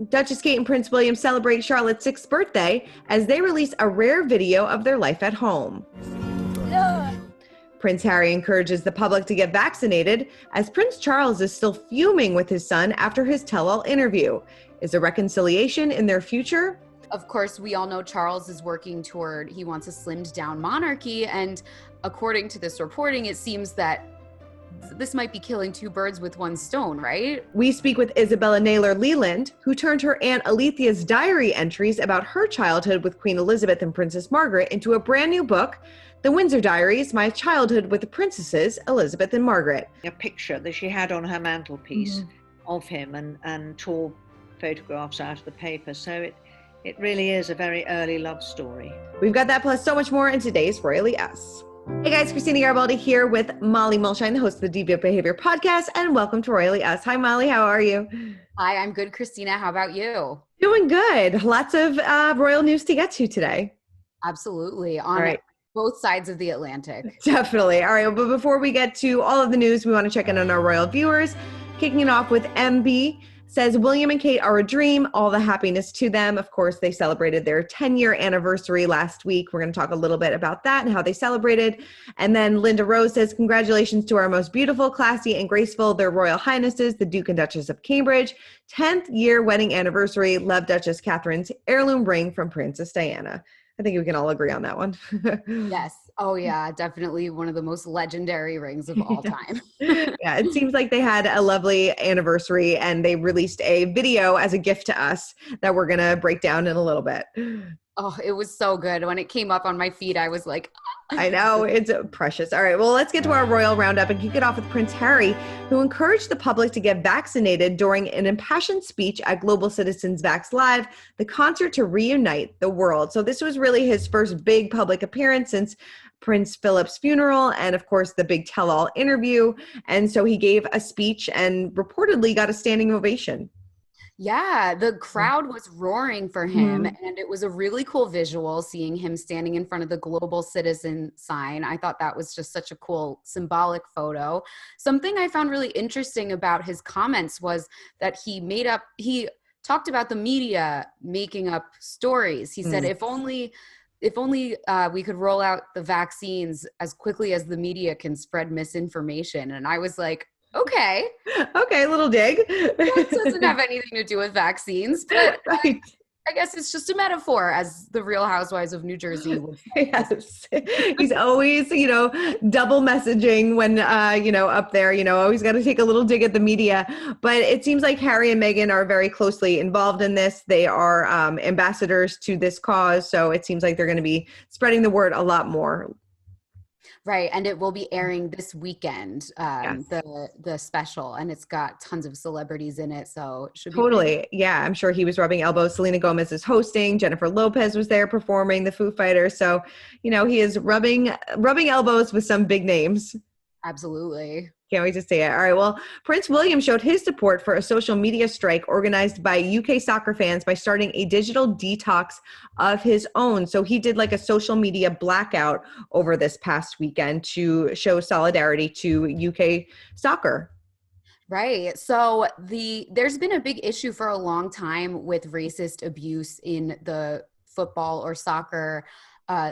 Duchess Kate and Prince William celebrate Charlotte's 6th birthday as they release a rare video of their life at home. Prince Harry encourages the public to get vaccinated as Prince Charles is still fuming with his son after his tell-all interview. Is a reconciliation in their future? Of course, we all know Charles is working toward, he wants a slimmed down monarchy. And according to this reporting, it seems that this might be killing two birds with one stone, right? We speak with Isabella Naylor Leland, who turned her Aunt Alethea's diary entries about her childhood with Queen Elizabeth and Princess Margaret into a brand new book, The Windsor Diaries, My Childhood with the Princesses, Elizabeth and Margaret. A picture that she had on her mantelpiece of him and tore photographs out of the paper. So it really is a very early love story. We've got that plus so much more in today's Royally Us. Hey guys, Christina Garibaldi here with Molly MULSHINE, the host of the Diva Behavior Podcast, and welcome to Royally Us. Hi Molly, how are you? Hi, I'm good, Christina. How about you? Doing good. Lots of royal news to get to today. Absolutely. On both sides of the Atlantic. Definitely. All right, but before we get to all of the news, we want to check in on our royal viewers. Kicking it off with MB. Says William and Kate are a dream, all the happiness to them. Of course, they celebrated their 10-year anniversary last week. We're going to talk a little bit about that and how they celebrated. And then Linda Rose says, congratulations to our most beautiful, classy, and graceful, their Royal Highnesses, the Duke and Duchess of Cambridge. 10th year wedding anniversary. Love Duchess Catherine's heirloom ring from Princess Diana. I think we can all agree on that one. Yes. Oh yeah, definitely one of the most legendary rings of all time. Yeah, it seems like they had a lovely anniversary and they released a video as a gift to us that we're going to break down in a little bit. Oh, it was so good. When it came up on my feed, I was like, I know, it's precious. All right, well, let's get to our royal roundup and kick it off with Prince Harry, who encouraged the public to get vaccinated during an impassioned speech at Global Citizens Vax Live, the concert to reunite the world. So this was really his first big public appearance since Prince Philip's funeral and, of course, the big tell-all interview. And so he gave a speech and reportedly got a standing ovation. Yeah, the crowd was roaring for him, and it was a really cool visual seeing him standing in front of the Global Citizen sign. I thought that was just such a cool symbolic photo. Something I found really interesting about his comments was that he talked about the media making up stories. He said, if only we could roll out the vaccines as quickly as the media can spread misinformation. And I was like, okay, little dig. That doesn't have anything to do with vaccines, but right. I guess it's just a metaphor, as the Real Housewives of New Jersey would say. Yes. He's always, double messaging when, up there, always got to take a little dig at the media. But it seems like Harry and Meghan are very closely involved in this. They are ambassadors to this cause. So it seems like they're going to be spreading the word a lot more. Right, and it will be airing this weekend, the special, and it's got tons of celebrities in it, so it should be totally. Yeah, I'm sure he was rubbing elbows. Selena Gomez is hosting. Jennifer Lopez was there performing, the Foo Fighters. So, he is rubbing elbows with some big names. Absolutely. Can't wait to see it. All right. Well, Prince William showed his support for a social media strike organized by UK soccer fans by starting a digital detox of his own. So he did like a social media blackout over this past weekend to show solidarity to UK soccer. Right. So there's been a big issue for a long time with racist abuse in the football or soccer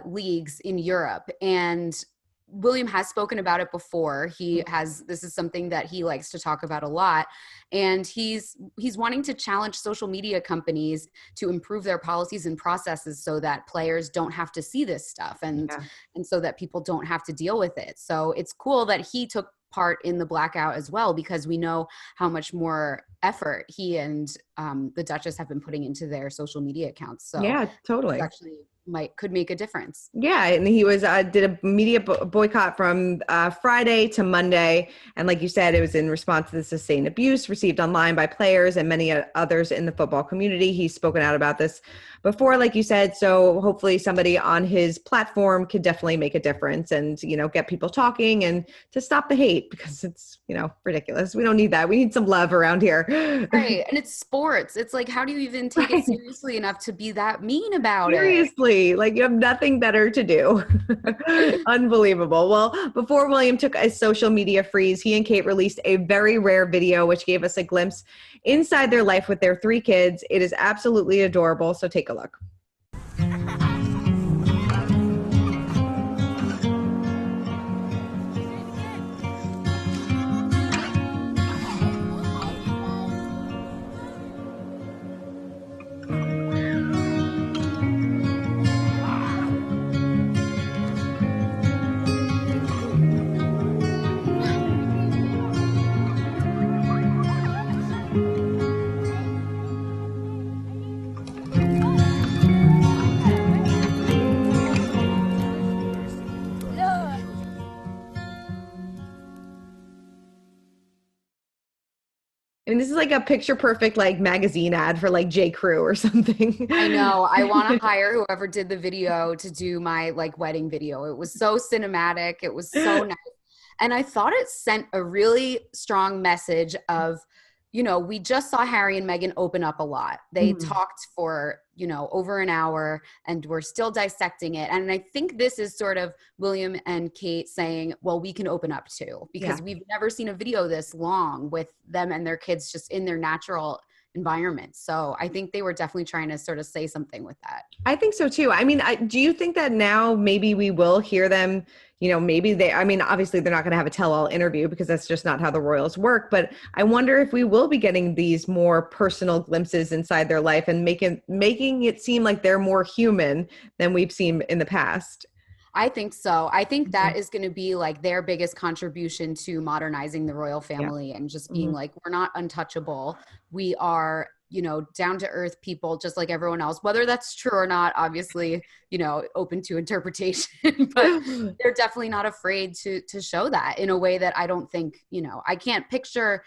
leagues in Europe. And William has spoken about it before. This is something that he likes to talk about a lot. And he's wanting to challenge social media companies to improve their policies and processes so that players don't have to see this stuff and so that people don't have to deal with it. So it's cool that he took part in the blackout as well, because we know how much more effort he and the Duchess have been putting into their social media accounts. So yeah, totally. Actually could make a difference. Yeah, and he was did a media boycott from Friday to Monday, and like you said, it was in response to the sustained abuse received online by players and many others in the football community. He's spoken out about this before, like you said, so hopefully somebody on his platform could definitely make a difference and get people talking and to stop the hate, because it's ridiculous. We don't need that. We need some love around here. Right, and it's sports. It's like, how do you even take it seriously enough to be that mean about it? Seriously. Seriously, like you have nothing better to do. Unbelievable. Well, before William took a social media freeze, he and Kate released a very rare video, which gave us a glimpse inside their life with their 3 kids. It is absolutely adorable. So take a look. I mean, this is like a picture perfect like magazine ad for like J. Crew or something. I know. I want to hire whoever did the video to do my like wedding video. It was so cinematic. It was so nice. And I thought it sent a really strong message of, you know, we just saw Harry and Meghan open up a lot. They talked for, you know, over an hour and we're still dissecting it. And I think this is sort of William and Kate saying, well, we can open up too, because we've never seen a video this long with them and their kids just in their natural environment. So I think they were definitely trying to sort of say something with that. I think so too. I mean, do you think that now maybe we will hear them, you know, maybe I mean, obviously they're not going to have a tell-all interview because that's just not how the royals work. But I wonder if we will be getting these more personal glimpses inside their life and making it seem like they're more human than we've seen in the past. I think so. I think that is going to be like their biggest contribution to modernizing the royal family and just being like, we're not untouchable. We are, you know, down to earth people just like everyone else. Whether that's true or not, obviously, you know, open to interpretation, but they're definitely not afraid to show that in a way that I don't think, you know, I can't picture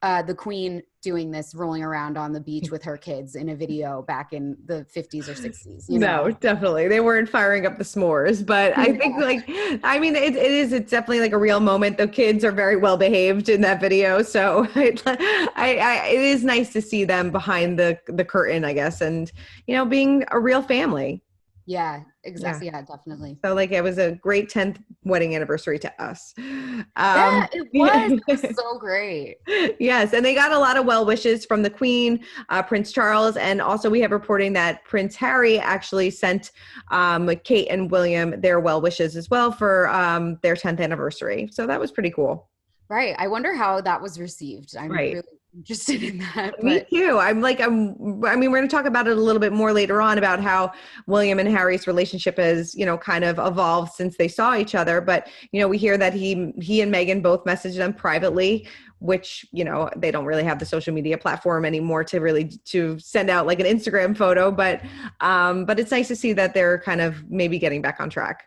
the Queen doing this, rolling around on the beach with her kids in a video back in the 50s or 60s. You know? No, definitely. They weren't firing up the s'mores, but I think like, I mean, it's definitely like a real moment. The kids are very well behaved in that video. So it is nice to see them behind the curtain, I guess, and, you know, being a real family. Yeah, exactly. Yeah, definitely. So like it was a great 10th wedding anniversary to us. Yeah, it was. It was so great. Yes. And they got a lot of well wishes from the Queen, Prince Charles. And also we have reporting that Prince Harry actually sent Kate and William their well wishes as well for their 10th anniversary. So that was pretty cool. Right. I wonder how that was received. I'm really interested in that. Me too. I mean, we're going to talk about it a little bit more later on about how William and Harry's relationship has, you know, kind of evolved since they saw each other. But, you know, we hear that he and Meghan both messaged them privately, which, you know, they don't really have the social media platform anymore to send out like an Instagram photo. But it's nice to see that they're kind of maybe getting back on track.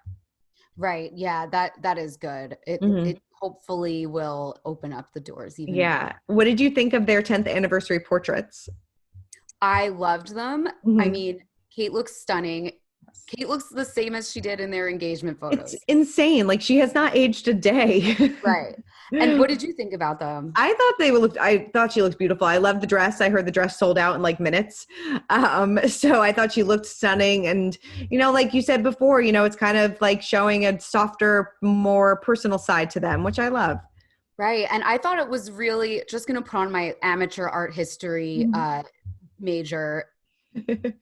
Right. Yeah, that is good. It hopefully will open up the doors even more. What did you think of their 10th anniversary portraits? I loved them. I mean, Kate looks stunning. Kate looks the same as she did in their engagement photos. It's insane. Like she has not aged a day. Right. And what did you think about them? I thought she looked beautiful. I loved the dress. I heard the dress sold out in like minutes. So I thought she looked stunning. And, you know, like you said before, you know, it's kind of like showing a softer, more personal side to them, which I love. Right. And I thought it was really just going to put on my amateur art history major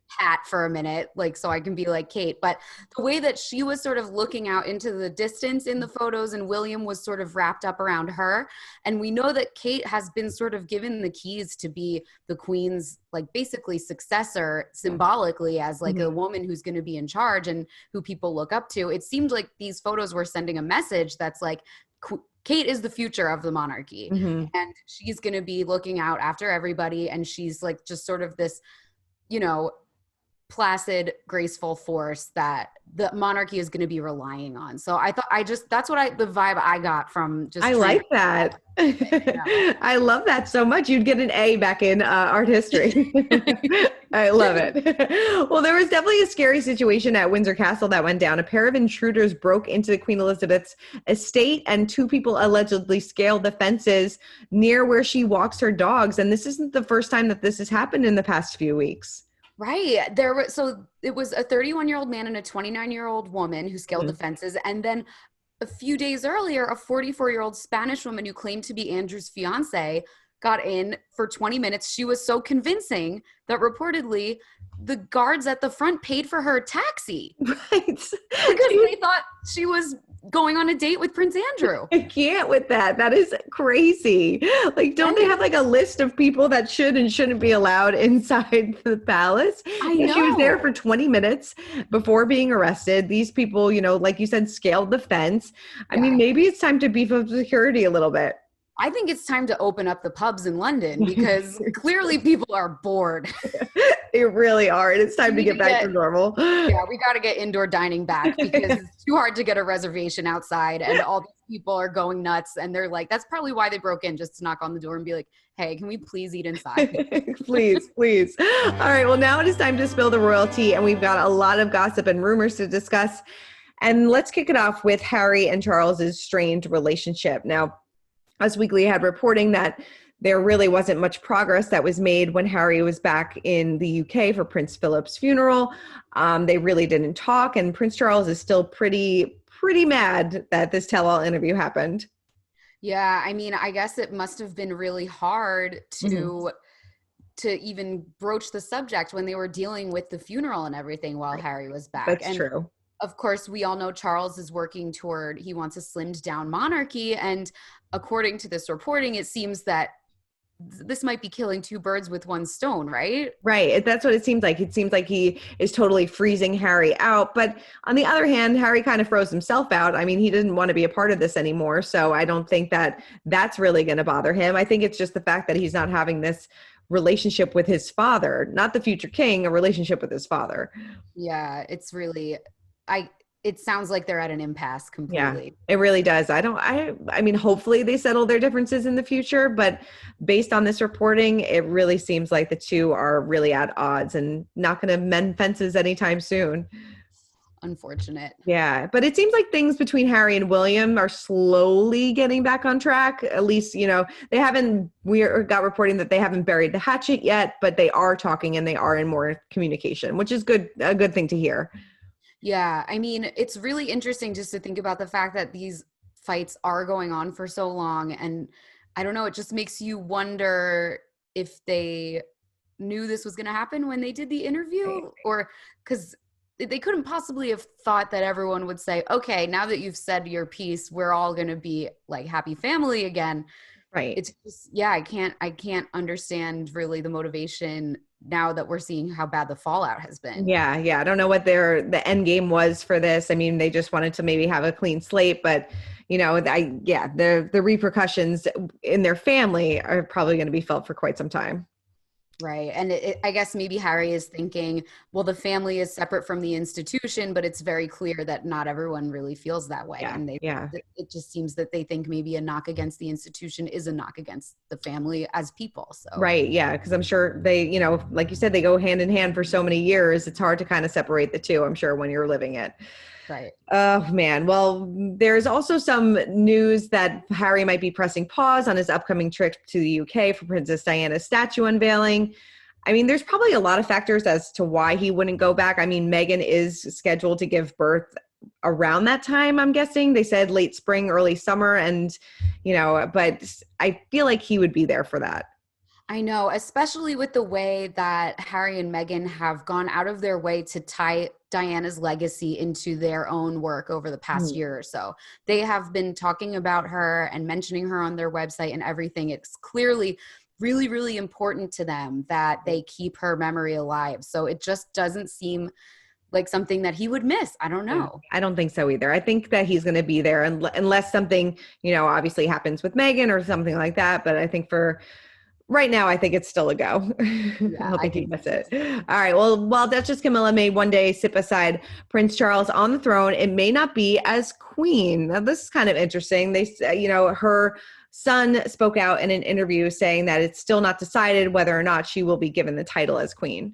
hat for a minute, like so I can be like Kate. But the way that she was sort of looking out into the distance in the photos and William was sort of wrapped up around her, and we know that Kate has been sort of given the keys to be the Queen's like basically successor symbolically as like a woman who's going to be in charge and who people look up to. It seemed like these photos were sending a message that's like Kate is the future of the monarchy and she's going to be looking out after everybody, and she's like just sort of this, you know, placid, graceful force that the monarchy is going to be relying on. So I thought that's the vibe I got from just. I like that. I love that so much. You'd get an A back in art history. I love it. Well, there was definitely a scary situation at Windsor Castle that went down. A pair of intruders broke into Queen Elizabeth's estate and 2 people allegedly scaled the fences near where she walks her dogs. And this isn't the first time that this has happened in the past few weeks. Right. So it was a 31-year-old man and a 29-year-old woman who scaled the fences. And then a few days earlier, a 44-year-old Spanish woman who claimed to be Andrew's fiance got in for 20 minutes. She was so convincing that reportedly the guards at the front paid for her taxi. Right. Because they thought she was going on a date with Prince Andrew. I can't with that. That is crazy. Like, don't they have like a list of people that should and shouldn't be allowed inside the palace? I know. She was there for 20 minutes before being arrested. These people, you know, like you said, scaled the fence. I mean, maybe it's time to beef up security a little bit. I think it's time to open up the pubs in London because clearly people are bored. They really are. And it's time to get back to normal. Yeah, we got to get indoor dining back because it's too hard to get a reservation outside and all these people are going nuts. And they're like, that's probably why they broke in, just to knock on the door and be like, hey, can we please eat inside? Please, please. All right. Well, now it is time to spill the royalty. And we've got a lot of gossip and rumors to discuss. And let's kick it off with Harry and Charles's strained relationship. Now, Us Weekly had reporting that there really wasn't much progress that was made when Harry was back in the UK for Prince Philip's funeral. They really didn't talk, and Prince Charles is still pretty mad that this tell-all interview happened. Yeah, I mean, I guess it must have been really hard to even broach the subject when they were dealing with the funeral and everything while Harry was back. That's true. Of course, we all know Charles is working toward, he wants a slimmed down monarchy. And according to this reporting, it seems that this might be killing two birds with one stone, right? Right. That's what it seems like. It seems like he is totally freezing Harry out. But on the other hand, Harry kind of froze himself out. I mean, he didn't want to be a part of this anymore. So I don't think that that's really going to bother him. I think it's just the fact that he's not having this relationship with his father, not the future king, a relationship with his father. Yeah, it's really... it sounds like they're at an impasse completely. Yeah, it really does. I mean, hopefully they settle their differences in the future, but based on this reporting, it really seems like the two are really at odds and not going to mend fences anytime soon. Unfortunate. Yeah, but it seems like things between Harry and William are slowly getting back on track. At least, you know, we got reporting that they haven't buried the hatchet yet, but they are talking and they are in more communication, which is a good thing to hear. Yeah, I mean, it's really interesting just to think about the fact that these fights are going on for so long. And I don't know, it just makes you wonder if they knew this was going to happen when they did the interview, or because they couldn't possibly have thought that everyone would say, okay, now that you've said your piece, we're all going to be like happy family again. Right. It's just, yeah, I can't understand really the motivation now that we're seeing how bad the fallout has been. Yeah. I don't know what the end game was for this. I mean, they just wanted to maybe have a clean slate, but you know, the repercussions in their family are probably going to be felt for quite some time. Right. And I guess maybe Harry is thinking, well, the family is separate from the institution, but it's very clear that not everyone really feels that way. Yeah. And it just seems that they think maybe a knock against the institution is a knock against the family as people. So right. Yeah. Because I'm sure they, you know, like you said, they go hand in hand for so many years. It's hard to kind of separate the two, I'm sure, when you're living it. Right. Oh, man. Well, there's also some news that Harry might be pressing pause on his upcoming trip to the UK for Princess Diana's statue unveiling. I mean, there's probably a lot of factors as to why he wouldn't go back. I mean, Meghan is scheduled to give birth around that time, I'm guessing. They said late spring, early summer. And, you know, but I feel like he would be there for that. I know, especially with the way that Harry and Meghan have gone out of their way to tie Diana's legacy into their own work over the past year or so. They have been talking about her and mentioning her on their website and everything. It's clearly really, really important to them that they keep her memory alive. So it just doesn't seem like something that he would miss. I don't know. I don't think so either. I think that he's going to be there unless something, you know, obviously happens with Meghan or something like that. But I think for right now, I think it's still a go. Yeah, I don't think he missed it. All right. Well, while Duchess Camilla may one day sit beside Prince Charles on the throne, it may not be as queen. Now, this is kind of interesting. They say, you know, her son spoke out in an interview saying that it's still not decided whether or not she will be given the title as queen.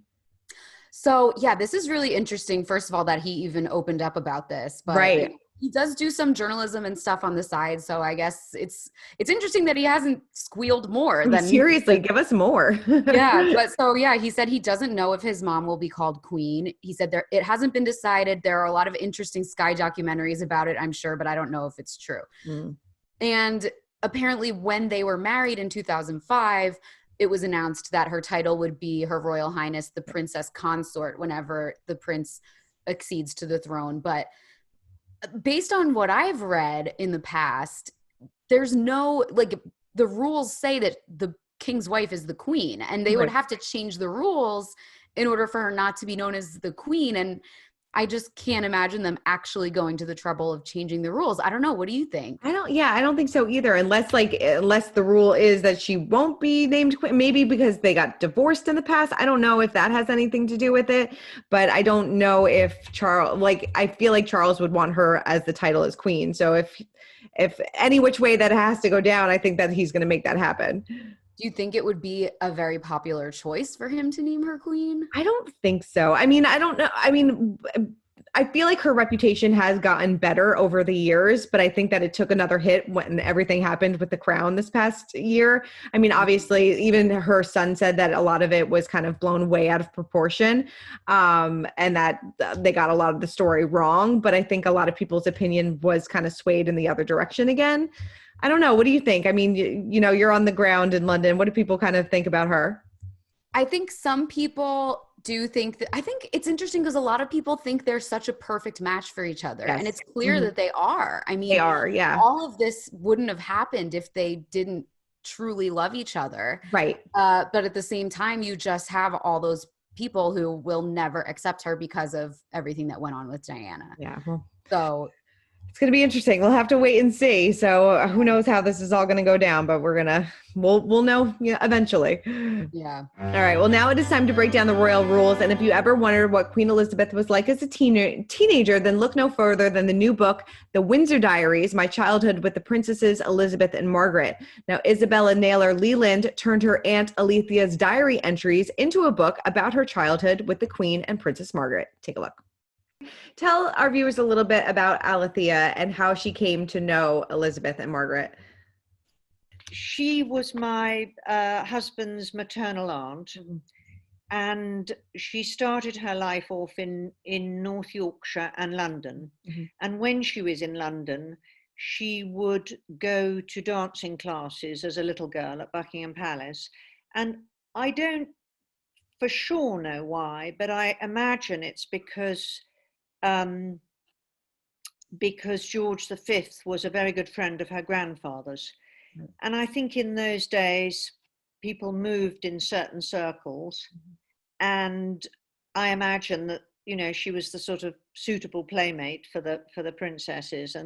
So, yeah, this is really interesting. First of all, that he even opened up about this. But right. he does do some journalism and stuff on the side. So I guess it's interesting that he hasn't squealed more than seriously, give us more. Yeah. But so, yeah, he said he doesn't know if his mom will be called queen. He said it hasn't been decided. There are a lot of interesting Sky documentaries about it, I'm sure, but I don't know if it's true. And apparently when they were married in 2005, it was announced that her title would be Her Royal Highness, the Princess Consort, whenever the prince accedes to the throne. But based on what I've read in the past, there's no, like, the rules say that the king's wife is the queen, and they would have to change the rules in order for her not to be known as the queen. And I just can't imagine them actually going to the trouble of changing the rules. I don't know. What do you think? I don't think so either. Unless the rule is that she won't be named queen, maybe because they got divorced in the past. I don't know if that has anything to do with it, but I don't know if I feel like Charles would want her as the title as queen. So if any which way that has to go down, I think that he's going to make that happen. Do you think it would be a very popular choice for him to name her queen? I don't think so. I mean, I don't know. I mean, I feel like her reputation has gotten better over the years, but I think that it took another hit when everything happened with the crown this past year. I mean, obviously, even her son said that a lot of it was kind of blown way out of proportion, and that they got a lot of the story wrong. But I think a lot of people's opinion was kind of swayed in the other direction again. I don't know. What do you think? I mean, you know, you're on the ground in London. What do people kind of think about her? I think some people do think that, I think it's interesting because a lot of people think they're such a perfect match for each other. Yes. And it's clear that they are. I mean, they are, yeah. All of this wouldn't have happened if they didn't truly love each other. Right. But at the same time, you just have all those people who will never accept her because of everything that went on with Diana. Yeah. Well, so it's going to be interesting. We'll have to wait and see. So who knows how this is all going to go down, but we'll know eventually. Yeah. All right. Well, now it is time to break down the royal rules. And if you ever wondered what Queen Elizabeth was like as a teenager, then look no further than the new book, The Windsor Diaries, My Childhood with the Princesses Elizabeth and Margaret. Now, Isabella Naylor Leland turned her Aunt Alethea's diary entries into a book about her childhood with the Queen and Princess Margaret. Take a look. Tell our viewers a little bit about Alethea and how she came to know Elizabeth and Margaret. She was my husband's maternal aunt, and she started her life off in North Yorkshire and London. And when she was in London, she would go to dancing classes as a little girl at Buckingham Palace. And I don't for sure know why, but I imagine it's because George V was a very good friend of her grandfather's. And I think in those days, people moved in certain circles. And I imagine that, you know, she was the sort of suitable playmate for the princesses.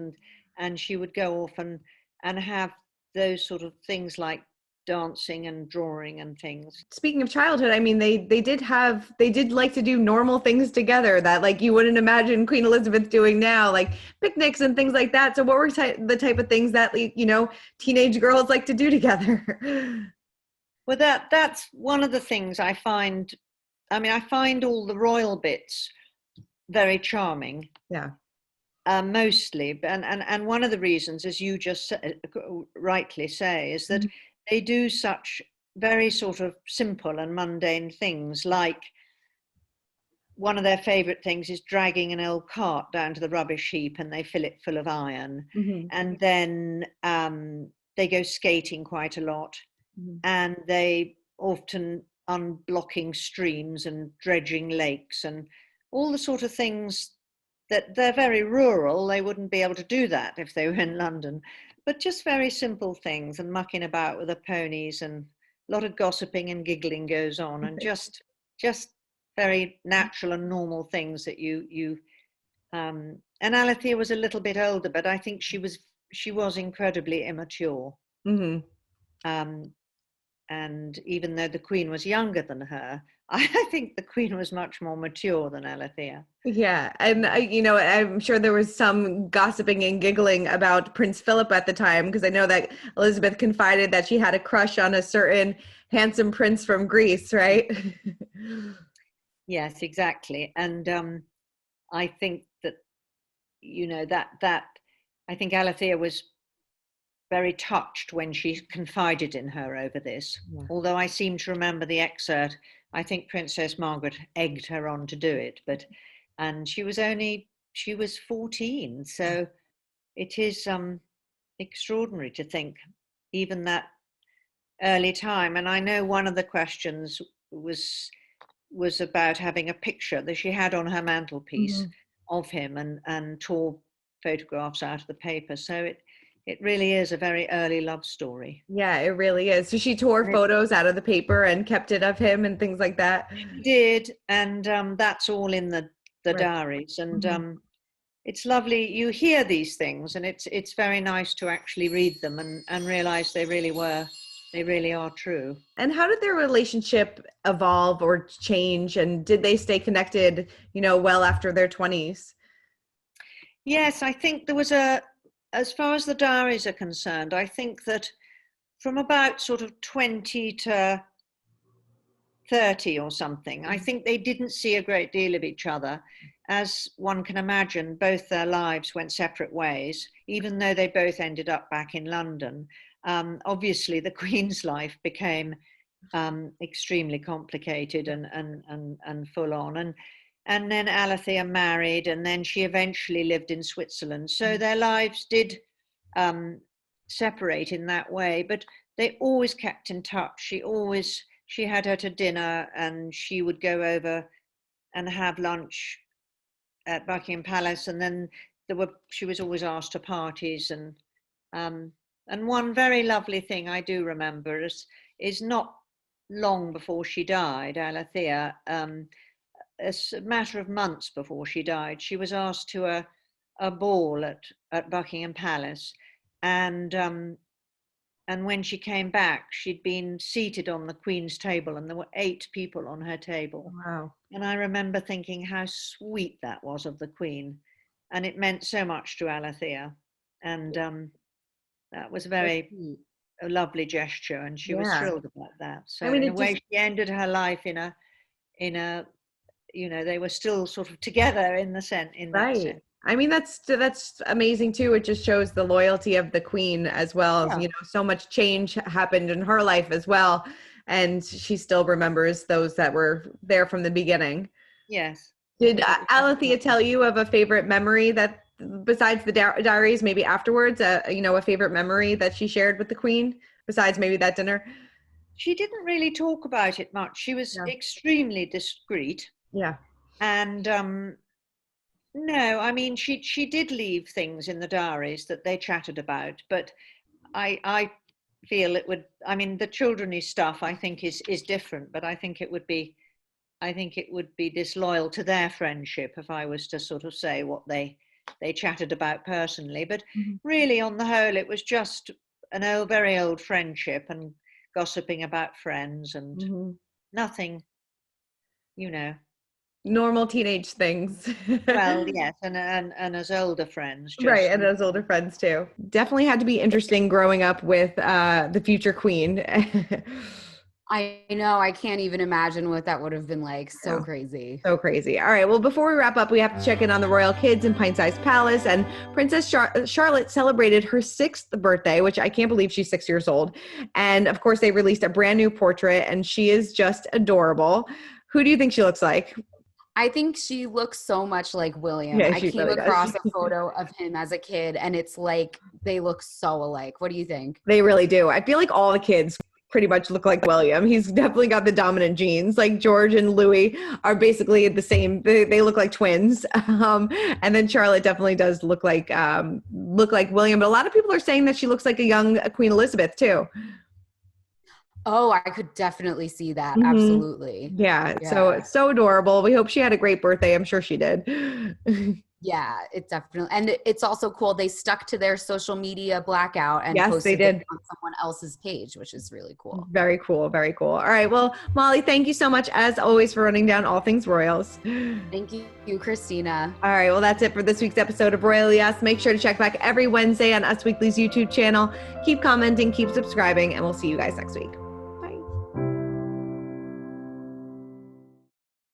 And she would go off and have those sort of things like dancing and drawing and things. Speaking of childhood, I mean, they did like to do normal things together that like you wouldn't imagine Queen Elizabeth doing now, like picnics and things like that. So what were the type of things that, you know, teenage girls like to do together? Well, that's one of the things I find. I mean, I find all the royal bits very charming. Yeah. Mostly, and one of the reasons, as you just rightly say, is that they do such very sort of simple and mundane things, like one of their favorite things is dragging an old cart down to the rubbish heap and they fill it full of iron. And then they go skating quite a lot, and they often unblocking streams and dredging lakes and all the sort of things that they're very rural. They wouldn't be able to do that if they were in London. But just very simple things, and mucking about with the ponies, and a lot of gossiping and giggling goes on, and just very natural and normal things that you and Alethea was a little bit older, but I think she was incredibly immature. And even though the Queen was younger than her, I think the Queen was much more mature than Alethea. Yeah, and you know, I'm sure there was some gossiping and giggling about Prince Philip at the time, because I know that Elizabeth confided that she had a crush on a certain handsome prince from Greece, right? Yes, exactly. And I think that, you know, that I think Alethea was very touched when she confided in her over this. Yeah. Although I seem to remember the excerpt, I think Princess Margaret egged her on to do it, and she was 14, so it is extraordinary to think even that early time. And I know one of the questions was about having a picture that she had on her mantelpiece of him, and tore photographs out of the paper. So it really is a very early love story. Yeah, it really is. So she tore photos out of the paper and kept it of him and things like that. She did, and that's all in the diaries. And it's lovely. You hear these things, and it's very nice to actually read them and realize they really are true. And how did their relationship evolve or change? And did they stay connected, well after their 20s? Yes, I think there was as far as the diaries are concerned, I think that from about sort of 20 to 30 or something, I think they didn't see a great deal of each other. As one can imagine, both their lives went separate ways, even though they both ended up back in London. Obviously, the Queen's life became extremely complicated and full on. And then Alethea married, and then she eventually lived in Switzerland. So their lives did separate in that way, but they always kept in touch. She had her to dinner, and she would go over and have lunch at Buckingham Palace. And then she was always asked to parties. And one very lovely thing I do remember is not long before she died, Alethea, a matter of months before she died, she was asked to a ball at Buckingham Palace, and when she came back, she'd been seated on the Queen's table, and there were 8 people on her table. Wow! And I remember thinking how sweet that was of the Queen, and it meant so much to Alethea, and that was a lovely gesture, and she was thrilled about that. So in a way, she ended her life in a they were still sort of together in that sense. I mean, that's amazing too. It just shows the loyalty of the Queen as well. Yeah. So much change happened in her life as well, and she still remembers those that were there from the beginning. Yes. Did Alethea tell you of a favorite memory that, besides the diaries, maybe afterwards, a favorite memory that she shared with the Queen, besides maybe that dinner? She didn't really talk about it much. She was extremely discreet. Yeah. And no, I mean, she did leave things in the diaries that they chatted about, but I feel it would, I mean, the childrenly stuff I think is different, but I think it would be disloyal to their friendship if I was to sort of say what they chatted about personally. But really, on the whole, it was just an very old friendship and gossiping about friends and nothing, normal teenage things. Well, yes, and as older friends. Right, and as older friends too. Definitely had to be interesting growing up with the future Queen. I know, I can't even imagine what that would have been like. So crazy. So crazy. All right, well, before we wrap up, we have to check in on the royal kids in Pint-Sized Palace. And Princess Charlotte celebrated her 6th birthday, which I can't believe she's 6 years old. And of course, they released a brand new portrait, and she is just adorable. Who do you think she looks like? I think she looks so much like William. I came across a photo of him as a kid, and it's like they look so alike. What do you think? They really do. I feel like all the kids pretty much look like William. He's definitely got the dominant genes. Like George and Louis are basically the same. They look like twins. And then Charlotte definitely does look like William. But a lot of people are saying that she looks like a young Queen Elizabeth too. Oh, I could definitely see that. Absolutely. Yeah. So adorable. We hope she had a great birthday. I'm sure she did. Yeah, it definitely. And it's also cool. They stuck to their social media blackout and posted it on someone else's page, which is really cool. Very cool. Very cool. All right. Well, Molly, thank you so much as always for running down all things royals. Thank you, Christina. All right. Well, that's it for this week's episode of Royally Us. Make sure to check back every Wednesday on Us Weekly's YouTube channel. Keep commenting, keep subscribing, and we'll see you guys next week.